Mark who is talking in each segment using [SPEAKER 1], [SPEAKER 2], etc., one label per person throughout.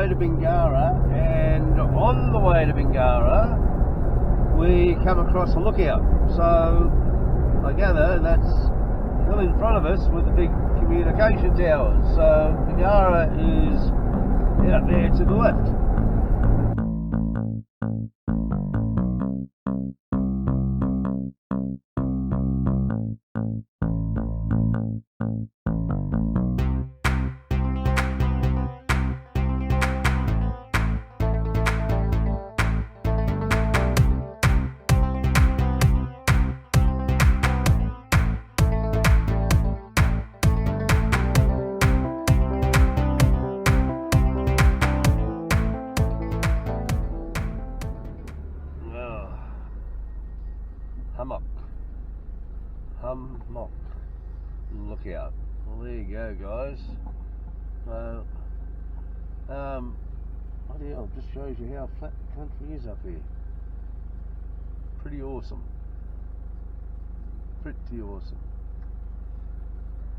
[SPEAKER 1] way to Bingara, and on the way to Bingara we come across a lookout. So I gather that's well in front of us with the big communication towers. So Bingara is out there to the left. Hummock lookout. Well, there you go, guys. So, bloody hell, just shows you how flat the country is up here. Pretty awesome. Pretty awesome.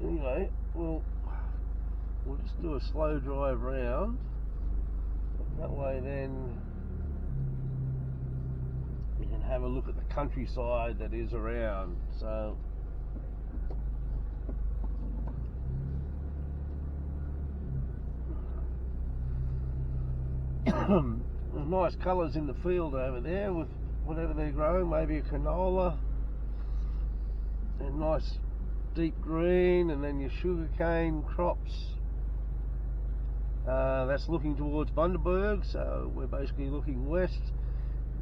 [SPEAKER 1] Anyway, we'll just do a slow drive round. That way, then we can have a look at the countryside that is around. So nice colours in the field over there with whatever they're growing, maybe a canola, and nice deep green, and then your sugarcane crops. That's looking towards Bundaberg, so we're basically looking west.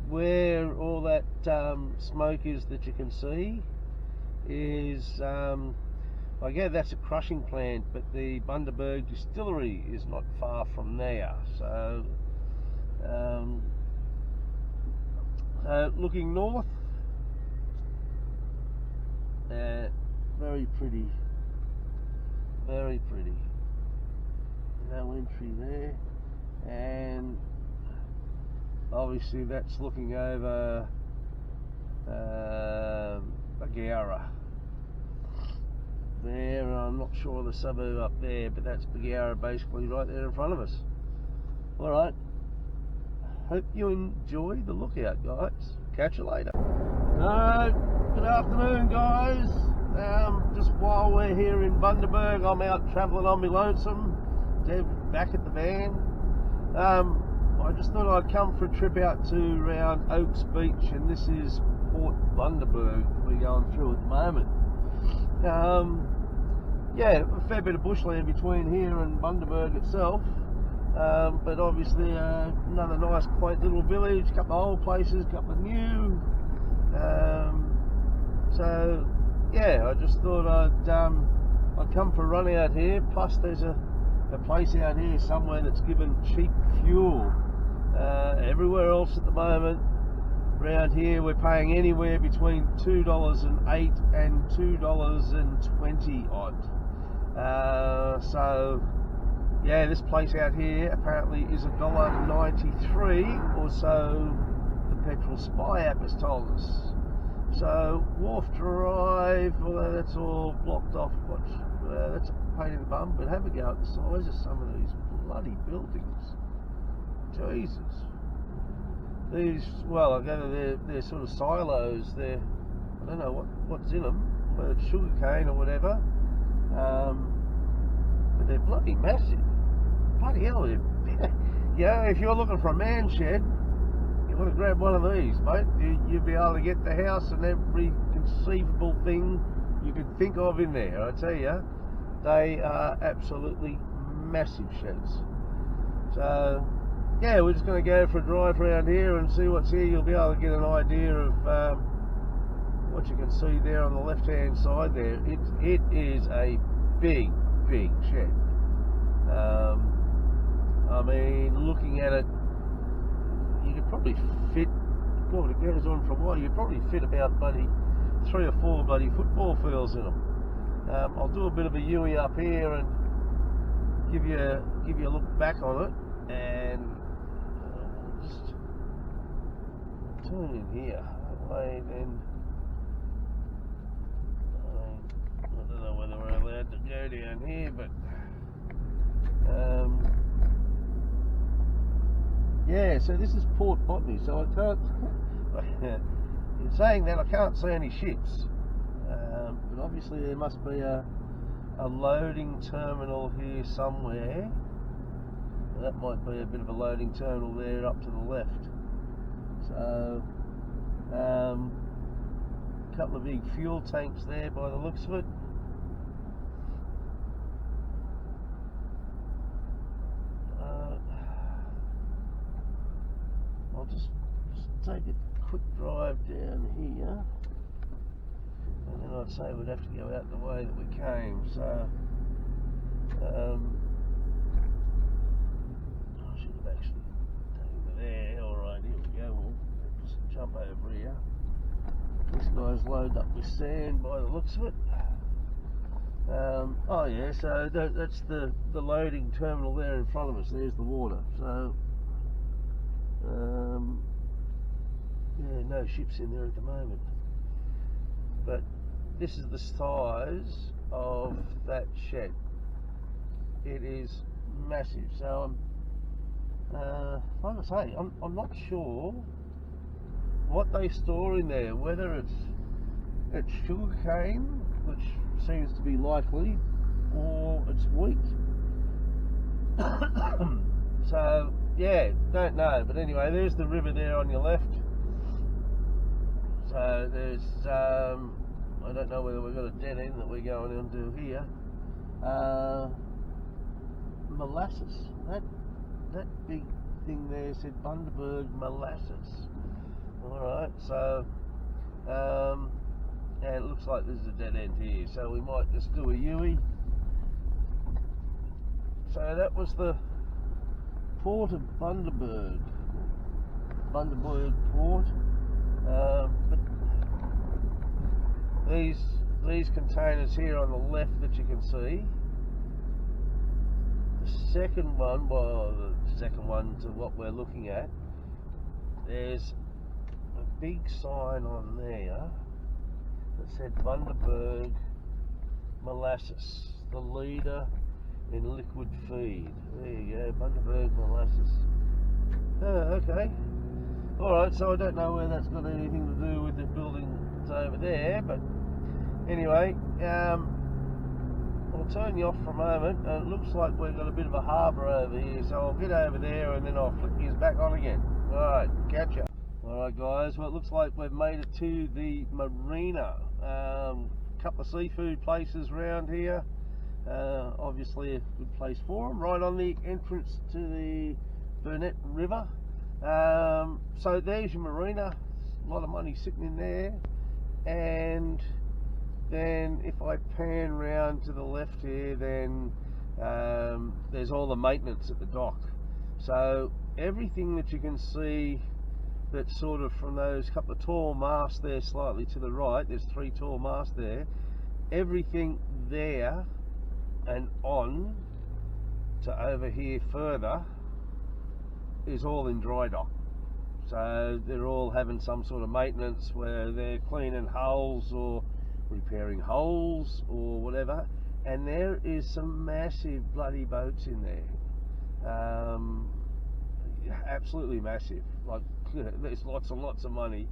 [SPEAKER 1] Where all that smoke is that you can see is, I guess that's a crushing plant, but the Bundaberg distillery is not far from there. So, looking north, very pretty, very pretty. No entry there, and obviously that's looking over Bingara. There, I'm not sure the suburb up there, but that's Bingara basically right there in front of us. Alright, hope you enjoy the lookout, guys. Catch you later. Good afternoon, guys. Just while we're here in Bundaberg, I'm out travelling on my lonesome. Debs back at the van. I just thought I'd come for a trip out to around Oaks Beach, and this is Port Bundaberg we're going through at the moment. Yeah, a fair bit of bushland between here and Bundaberg itself, but obviously another nice quaint little village, a couple of old places, a couple of new. So yeah, I just thought I'd come for a run out here. Plus there's a place out here somewhere that's given cheap fuel. Everywhere else at the moment around here we're paying anywhere between $2.08 and $2.20 odd. So yeah, this place out here apparently is $1.93 or so, the Petrol Spy app has told us. So Wharf Drive, although that's all blocked off, that's a pain in the bum, but have a go at the size of some of these bloody buildings. Jesus. These, well, I gather they're sort of silos. They're, I don't know what's in them, whether it's sugar cane or whatever, but they're bloody massive. Bloody hell, they're big. Yeah, if you're looking for a man shed, you want to grab one of these, mate. You'll be able to get the house and every conceivable thing you could think of in there. I tell you, they are absolutely massive sheds. So yeah, we're just going to go for a drive around here and see what's here. You'll be able to get an idea of what you can see there on the left hand side there. It is a big shed. I mean, looking at it, you could probably fit, God, it goes on for a while, you could probably fit about 3 or 4 bloody football fields in them. I'll do a bit of a U-ey up here and give you a look back on it, and we'll just turn in here. That way then, I don't know whether we're allowed to go down here, but Yeah, so this is Port Botany, so I can't. In saying that, I can't see any ships, but obviously there must be a loading terminal here somewhere. That might be a bit of a loading terminal there up to the left. So, a couple of big fuel tanks there by the looks of it. I'll just take a quick drive down here, and then I'd say we'd have to go out the way that we came. So I should have actually taken it there. Alright, here we go. We'll just jump over here. This guy's loaded up with sand by the looks of it. Oh yeah, so that's the loading terminal there in front of us. There's the water. So yeah, no ships in there at the moment, but this is the size of that shed. It is massive. So like I say, I'm not sure what they store in there, whether it's sugar cane, which seems to be likely, or it's wheat. So yeah, don't know, but anyway, there's the river there on your left. So there's I don't know whether we've got a dead end that we're going into here. Molasses. That big thing there said Bundaberg molasses. Alright, so yeah, it looks like there's a dead end here, so we might just do a U-ey. So that was the Port of Bundaberg Port. But these containers here on the left that you can see, the second one, well, the second one to what we're looking at, there's a big sign on there that said Bundaberg molasses, the leader in liquid feed. There you go, Bundaberg molasses. Okay. Alright, so I don't know whether that's got anything to do with the buildings over there, but anyway, I'll turn you off for a moment. It looks like we've got a bit of a harbour over here, so I'll get over there and then I'll flick you back on again. Alright, catch ya. Alright guys, well it looks like we've made it to the marina. Couple of seafood places around here. Obviously a good place for them, right on the entrance to the Burnett River. So there's your marina, a lot of money sitting in there, and then if I pan round to the left here, then there's all the maintenance at the dock. So everything that you can see that's sort of from those couple of tall masts there slightly to the right, there's 3 tall masts there, everything there and on to over here further is all in dry dock. So they're all having some sort of maintenance where they're cleaning hulls or repairing holes or whatever, and there is some massive bloody boats in there. Absolutely massive, like there's lots and lots of money,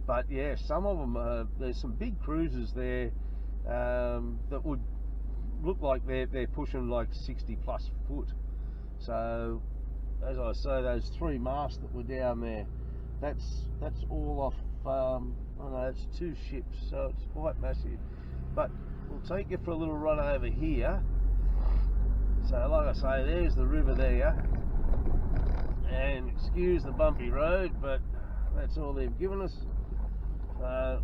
[SPEAKER 1] but yeah, some of them there's some big cruisers there that would look like they're pushing like 60 plus foot. So as I say, those 3 masts that were down there, that's all off I know it's 2 ships, so it's quite massive. But we'll take you for a little run over here. So like I say, there's the river there, and excuse the bumpy road, but that's all they've given us. So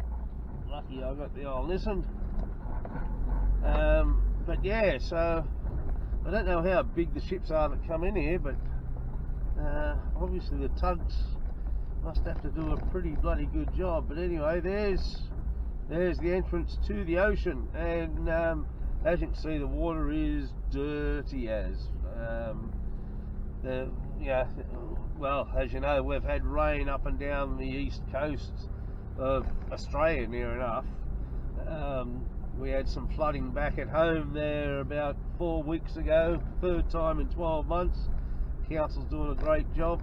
[SPEAKER 1] lucky I got the old listen. But yeah, so I don't know how big the ships are that come in here, but obviously the tugs must have to do a pretty bloody good job. But anyway, there's the entrance to the ocean, and as you can see, the water is dirty as. Well, as you know, we've had rain up and down the east coast of Australia near enough. We had some flooding back at home there about 4 weeks ago, 3rd time in 12 months. Council's doing a great job.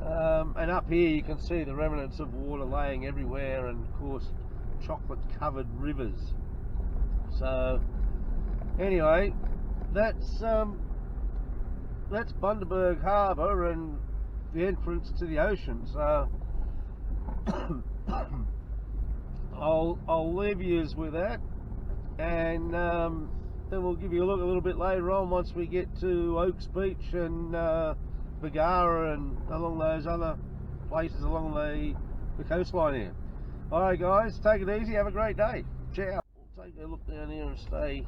[SPEAKER 1] And up here you can see the remnants of water laying everywhere, and of course chocolate covered rivers. So anyway, that's Bundaberg Harbour and the entrance to the ocean. So I'll leave you with that, and then we'll give you a look a little bit later on once we get to Oaks Beach and Bingara and along those other places along the coastline here. Alright guys, take it easy, have a great day. Ciao. We'll take a look down here and stay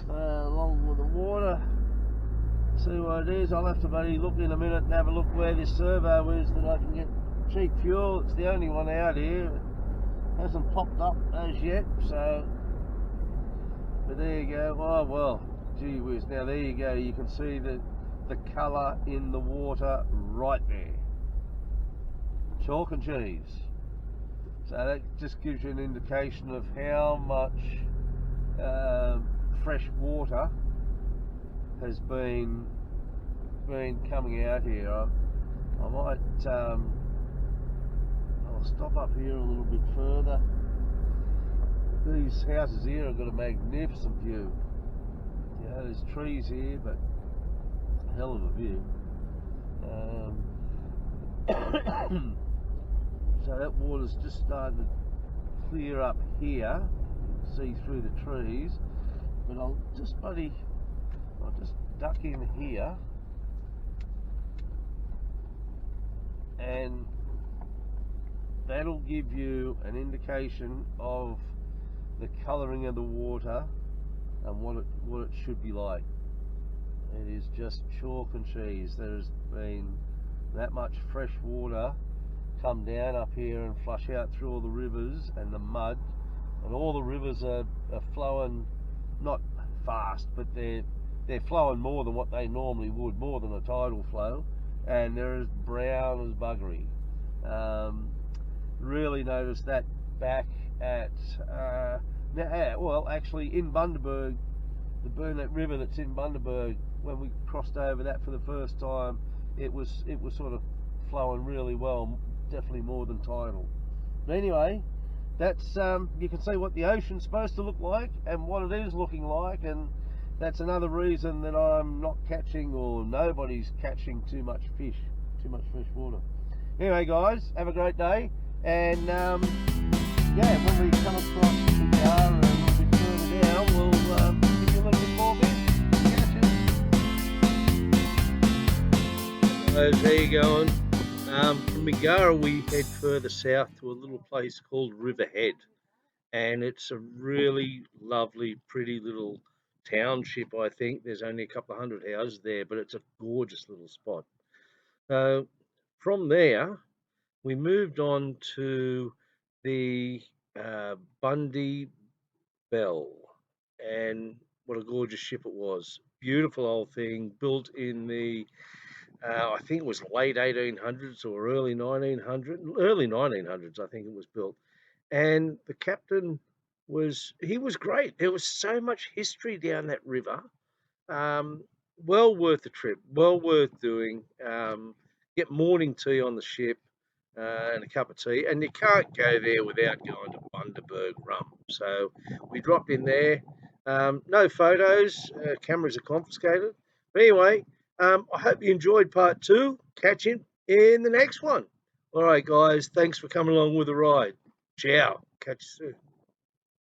[SPEAKER 1] along with the water, see what it is. I'll have to maybe look in a minute and have a look where this servo is that I can get cheap fuel. It's the only one out here. It hasn't popped up as yet, so, but there you go. Oh well, gee whiz. Now there you go, you can see the colour in the water right there. Chalk and cheese. So that just gives you an indication of how much fresh water has been coming out here. I might I'll stop up here a little bit further. These houses here have got a magnificent view. You know, there's trees here, but a hell of a view. So that water's just starting to clear up here. You can see through the trees, but I'll just duck in here, and that'll give you an indication of the colouring of the water and what it should be like. It is just chalk and cheese. There's been that much fresh water come down up here and flush out through all the rivers and the mud, and all the rivers are flowing not fast, but they're flowing more than what they normally would, more than a tidal flow, and they're as brown as buggery. Really noticed that back at well, actually in Bundaberg, the Burnett River that's in Bundaberg, when we crossed over that for the first time, it was sort of flowing really well, definitely more than tidal. But anyway, that's you can see what the ocean's supposed to look like and what it is looking like, and that's another reason that I'm not catching, or nobody's catching, too much fresh water. Anyway guys, have a great day, and yeah, when we come across Bingara and a little bit further down, we'll give you a little bit more fish. Catch it. Guys, how you going? From Bingara we head further south to a little place called Riverhead, and it's a really lovely, pretty little township. I think there's only a couple of hundred houses there, but it's a gorgeous little spot. From there we moved on to the Bundy Bell, and what a gorgeous ship it was. Beautiful old thing, built in the I think it was late 1800s or early 1900s, I think it was built. And the captain was great. There was so much history down that river. Well worth the trip, well worth doing. Get morning tea on the ship, and a cup of tea, and you can't go there without going to Bundaberg Rum. So we dropped in there. No photos, cameras are confiscated. But anyway, I hope you enjoyed part 2. Catch you in the next one. All right, guys, thanks for coming along with the ride. Ciao. Catch you soon.